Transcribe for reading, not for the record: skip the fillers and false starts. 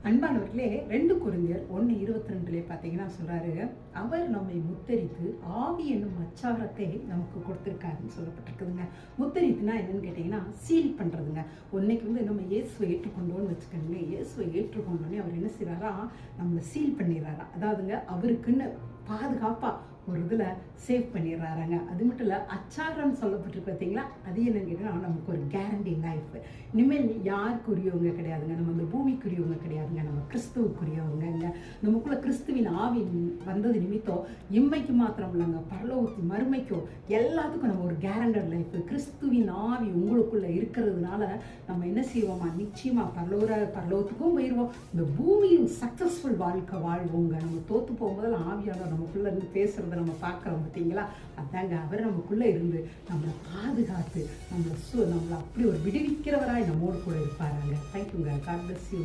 அன்பானவர்களே, 2 கொரிந்தியர் 1:22 பார்த்தீங்கன்னா சொல்றாரு, அவர் நம்மை முத்தரித்து ஆவி என்னும் அச்சாரத்தை நமக்கு கொடுத்திருக்காருன்னு சொல்லப்பட்டிருக்குதுங்க. முத்தரித்துனா என்னன்னு கேட்டீங்கன்னா சீல் பண்றதுங்க. இன்னைக்கு நம்ம இயேசுவை ஏற்றுக்கொண்டோன்னு வச்சுக்கோங்களேன். இயேசுவை ஏற்றுக்கொண்டோன்னே அவர் என்ன செய்யறாரா, நம்மளை சீல் பண்ணிடுறாரா. அதாவதுங்க அவருக்குன்னு பாதுகாப்பா ஒரு இதுல சேவ் பண்ணிடுறாருங்க. அது மட்டும் இல்ல, அச்சாரம் சொல்லப்பட்டிருக்கு பார்த்தீங்களா, அது என்னன்னு கேட்டீங்கன்னா நமக்கு ஒரு கேரண்டி லைஃப். இனிமேல் யாருக்குரியவங்க கிடையாதுங்க, நம்ம இந்த பூமிக்குரியவங்க கிடையாதுங்க, நம்ம கிறிஸ்துவுக்குரியவங்க. நமக்குள்ள கிறிஸ்துவின் ஆவி வந்தது நிமித்தம் இம்மைக்கு மாத்திரம் இல்லைங்க, பரலோகத்து மறுமைக்கும் எல்லாத்துக்கும் நம்ம ஒரு கேரண்டட் லைஃப். கிறிஸ்துவின் ஆவி உங்களுக்குள்ள இருக்கிறதுனால நம்ம என்ன செய்வோமா, நிச்சயமா பரலோகத்துக்கும் போயிடுவோம், இந்த பூமியும் சக்சஸ்ஃபுல் வாழ்க்கை வாழ்வோங்க. நம்ம தோத்து போகும்போது ஆவியாளர் நமக்குள்ள இருந்து பேசுறத நம்ம பார்க்குறோம் பார்த்தீங்களா. அதாங்க அவர் நமக்குள்ள இருந்து நம்மளை பாதுகாத்து நம்மளை அப்படி ஒரு விடுவிக்கிறவராய் நம்மோடு கூட இருப்பாருங்க. தேங்க்யூங்க. God bless you.